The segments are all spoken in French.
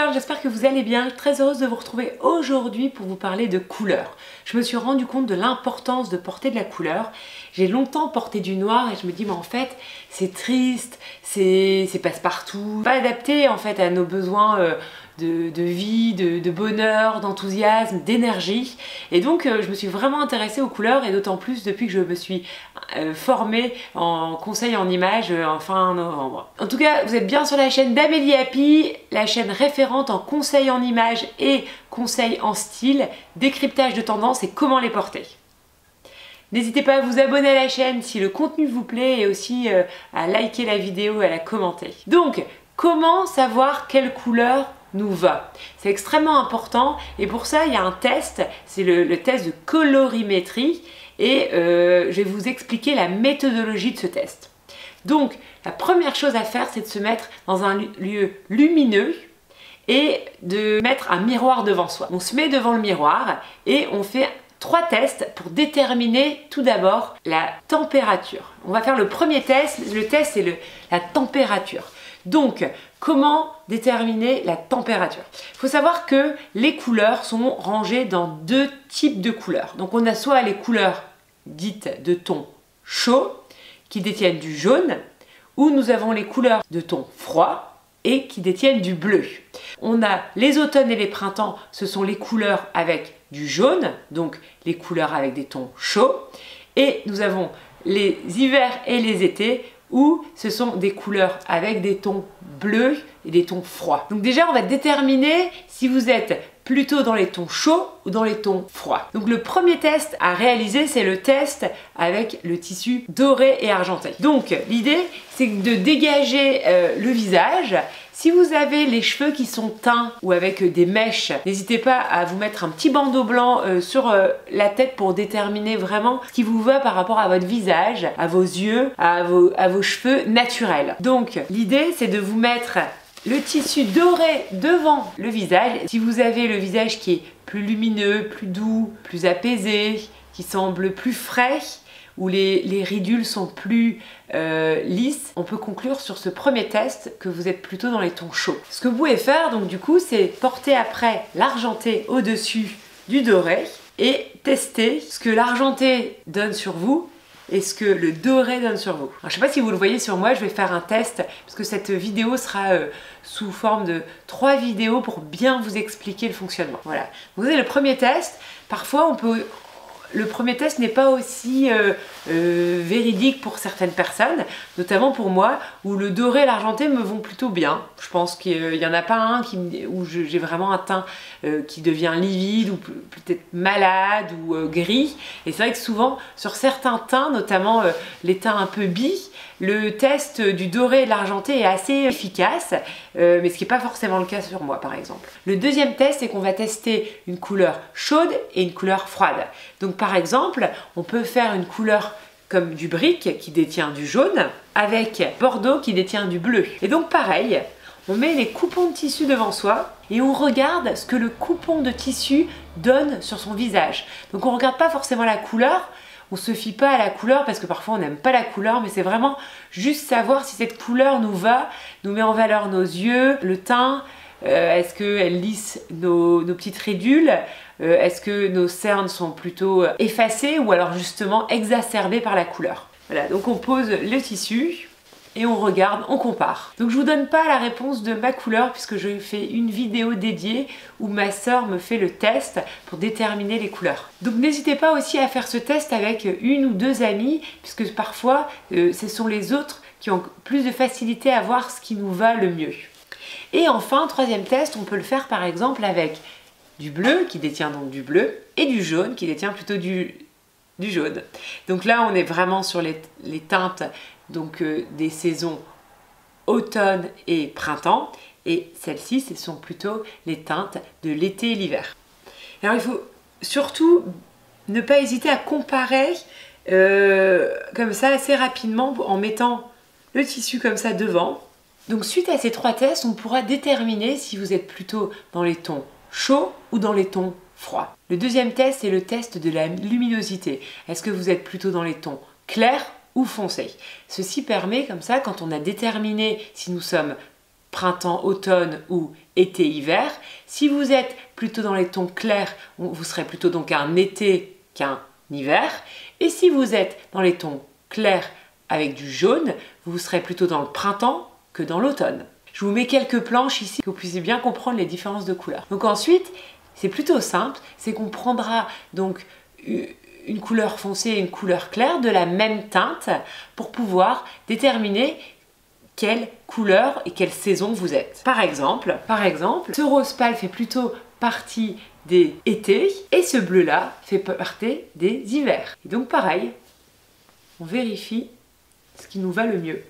bien, j'espère que vous allez bien. Très heureuse de vous retrouver aujourd'hui pour vous parler de couleurs. Je me suis rendu compte de l'importance de porter de la couleur. J'ai longtemps porté du noir et je me dis mais en fait c'est triste, c'est passe-partout, pas adapté en fait à nos besoins de vie, de bonheur, d'enthousiasme, d'énergie. Et donc je me suis vraiment intéressée aux couleurs et d'autant plus depuis que je me suis formée en conseil en images en fin novembre. En tout cas, vous êtes bien sur la chaîne d'Amélie Happy, la chaîne référente en conseil en images et conseil en style, décryptage de tendances et comment les porter. N'hésitez pas à vous abonner à la chaîne si le contenu vous plaît et aussi à liker la vidéo et à la commenter. Donc, comment savoir quelle couleur nous va? C'est extrêmement important et pour ça il y a un test, c'est le test de colorimétrie et je vais vous expliquer la méthodologie de ce test. Donc la première chose à faire, c'est de se mettre dans un lieu lumineux et de mettre un miroir devant soi. On se met devant le miroir et on fait 3 tests pour déterminer tout d'abord la température. On va faire le premier test, le test c'est la température. Donc, comment déterminer la température? Il faut savoir que les couleurs sont rangées dans 2 types de couleurs. Donc, on a soit les couleurs dites de ton chaud, qui détiennent du jaune, ou nous avons les couleurs de ton froid et qui détiennent du bleu. On a les automnes et les printemps, ce sont les couleurs avec du jaune, donc les couleurs avec des tons chauds. Et nous avons les hivers et les étés, où ce sont des couleurs avec des tons bleus et des tons froids. Donc déjà, on va déterminer si vous êtes plutôt dans les tons chauds ou dans les tons froids. Donc le premier test à réaliser, c'est le test avec le tissu doré et argenté. Donc l'idée, c'est de dégager le visage. Si vous avez les cheveux qui sont teints ou avec des mèches, n'hésitez pas à vous mettre un petit bandeau blanc sur la tête pour déterminer vraiment ce qui vous va par rapport à votre visage, à vos yeux, à vos cheveux naturels. Donc l'idée, c'est de vous mettre le tissu doré devant le visage. Si vous avez le visage qui est plus lumineux, plus doux, plus apaisé, qui semble plus frais, où les ridules sont plus lisses, on peut conclure sur ce premier test que vous êtes plutôt dans les tons chauds. Ce que vous pouvez faire donc du coup, c'est porter après l'argenté au-dessus du doré et tester ce que l'argenté donne sur vous et ce que le doré donne sur vous. Alors, je ne sais pas si vous le voyez sur moi, je vais faire un test parce que cette vidéo sera sous forme de 3 vidéos pour bien vous expliquer le fonctionnement. Voilà. Vous avez le premier test. Parfois, le premier test n'est pas aussi véridique pour certaines personnes, notamment pour moi, où le doré et l'argenté me vont plutôt bien. Je pense qu'il n'y en a pas un où j'ai vraiment un teint qui devient livide ou peut-être malade ou gris. Et c'est vrai que souvent, sur certains teints, notamment les teints un peu bi, le test du doré et de l'argenté est assez efficace, mais ce qui n'est pas forcément le cas sur moi par exemple. Le deuxième test, c'est qu'on va tester une couleur chaude et une couleur froide. Donc par exemple, on peut faire une couleur comme du brique qui détient du jaune avec Bordeaux qui détient du bleu. Et donc pareil, on met les coupons de tissu devant soi et on regarde ce que le coupon de tissu donne sur son visage. Donc on ne regarde pas forcément la couleur, on ne se fie pas à la couleur parce que parfois on n'aime pas la couleur, mais c'est vraiment juste savoir si cette couleur nous va, nous met en valeur nos yeux, le teint, est-ce qu'elle lisse nos petites ridules, est-ce que nos cernes sont plutôt effacées ou alors justement exacerbées par la couleur. Voilà, donc on pose le tissu et on regarde, on compare. Donc je vous donne pas la réponse de ma couleur puisque je fais une vidéo dédiée où ma sœur me fait le test pour déterminer les couleurs. Donc n'hésitez pas aussi à faire ce test avec 1 ou 2 amis puisque parfois ce sont les autres qui ont plus de facilité à voir ce qui nous va le mieux. Et enfin, troisième test, on peut le faire par exemple avec du bleu qui détient donc du bleu et du jaune qui détient plutôt du jaune. Donc là on est vraiment sur les teintes donc des saisons automne et printemps et celles-ci ce sont plutôt les teintes de l'été et l'hiver. Alors il faut surtout ne pas hésiter à comparer comme ça assez rapidement en mettant le tissu comme ça devant. Donc suite à ces 3 tests, on pourra déterminer si vous êtes plutôt dans les tons chauds ou dans les tons froids. Le deuxième test, c'est le test de la luminosité. Est-ce que vous êtes plutôt dans les tons clairs ou foncés? Ceci permet comme ça, quand on a déterminé si nous sommes printemps, automne ou été, hiver. Si vous êtes plutôt dans les tons clairs, vous serez plutôt donc un été qu'un hiver. Et si vous êtes dans les tons clairs avec du jaune, vous serez plutôt dans le printemps que dans l'automne. Je vous mets quelques planches ici, que vous puissiez bien comprendre les différences de couleurs. Donc ensuite, c'est plutôt simple, c'est qu'on prendra donc une couleur foncée et une couleur claire de la même teinte pour pouvoir déterminer quelle couleur et quelle saison vous êtes. Par exemple, ce rose pâle fait plutôt partie des étés et ce bleu-là fait partie des hivers. Et donc pareil, on vérifie ce qui nous va le mieux.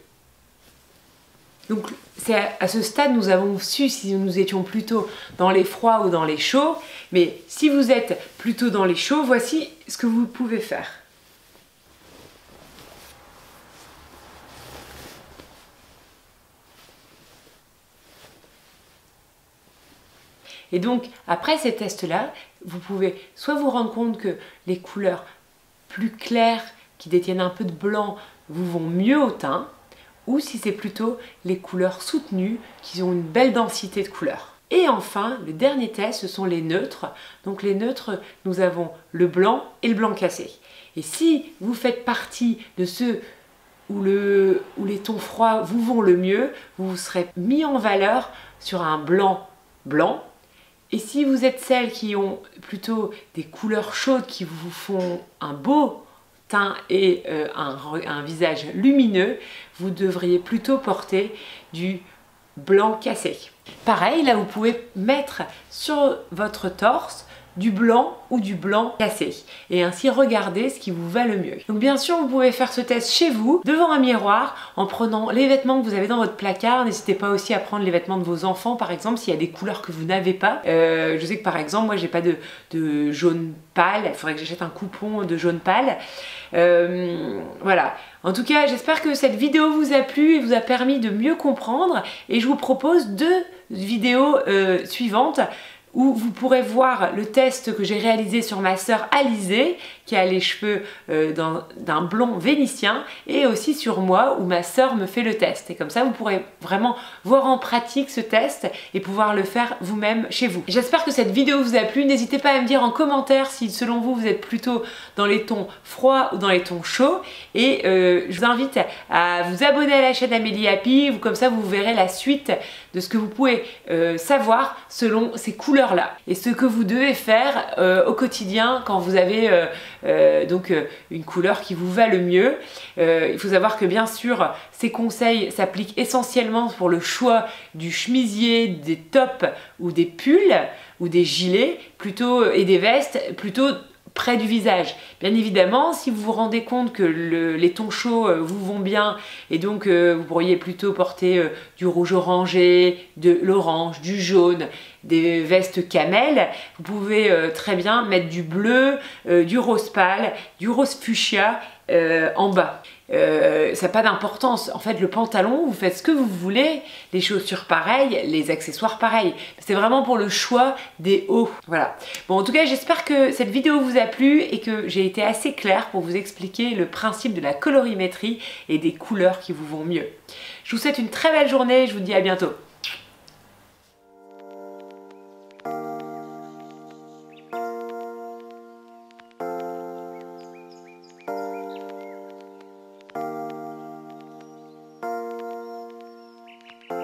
Donc c'est à ce stade nous avons su si nous étions plutôt dans les froids ou dans les chauds, mais si vous êtes plutôt dans les chauds, voici ce que vous pouvez faire. Et donc après ces tests-là, vous pouvez soit vous rendre compte que les couleurs plus claires qui détiennent un peu de blanc vous vont mieux au teint, ou si c'est plutôt les couleurs soutenues qui ont une belle densité de couleurs. Et enfin, le dernier test, ce sont les neutres. Donc les neutres, nous avons le blanc et le blanc cassé. Et si vous faites partie de ceux où les tons froids vous vont le mieux, vous serez mis en valeur sur un blanc blanc. Et si vous êtes celles qui ont plutôt des couleurs chaudes qui vous font un beau teint et un visage lumineux, vous devriez plutôt porter du blanc cassé. Pareil, là vous pouvez mettre sur votre torse du blanc ou du blanc cassé et ainsi regarder ce qui vous va le mieux. Donc bien sûr vous pouvez faire ce test chez vous devant un miroir en prenant les vêtements que vous avez dans votre placard. N'hésitez pas aussi à prendre les vêtements de vos enfants par exemple s'il y a des couleurs que vous n'avez pas. Je sais que par exemple moi j'ai pas de jaune pâle, il faudrait que j'achète un coupon de jaune pâle. Voilà. En tout cas, j'espère que cette vidéo vous a plu et vous a permis de mieux comprendre et je vous propose 2 vidéos suivantes où vous pourrez voir le test que j'ai réalisé sur ma sœur Alizée qui a les cheveux d'un blond vénitien et aussi sur moi où ma sœur me fait le test. Et comme ça, vous pourrez vraiment voir en pratique ce test et pouvoir le faire vous-même chez vous. J'espère que cette vidéo vous a plu. N'hésitez pas à me dire en commentaire si selon vous, vous êtes plutôt dans les tons froids ou dans les tons chauds. Et je vous invite à vous abonner à la chaîne Amélie Happy. Comme ça, vous verrez la suite de ce que vous pouvez savoir selon ces couleurs-là. Et ce que vous devez faire au quotidien quand vous avez une couleur qui vous va le mieux. Il faut savoir que bien sûr ces conseils s'appliquent essentiellement pour le choix du chemisier, des tops ou des pulls ou des gilets plutôt et des vestes plutôt près du visage. Bien évidemment, si vous vous rendez compte que les tons chauds vous vont bien et donc vous pourriez plutôt porter du rouge orangé, de l'orange, du jaune, des vestes camel, vous pouvez très bien mettre du bleu, du rose pâle, du rose fuchsia en bas. Ça n'a pas d'importance. En fait, le pantalon, vous faites ce que vous voulez, les chaussures pareilles, les accessoires pareils. C'est vraiment pour le choix des hauts. Voilà. Bon, en tout cas, j'espère que cette vidéo vous a plu et que j'ai été assez claire pour vous expliquer le principe de la colorimétrie et des couleurs qui vous vont mieux. Je vous souhaite une très belle journée et je vous dis à bientôt.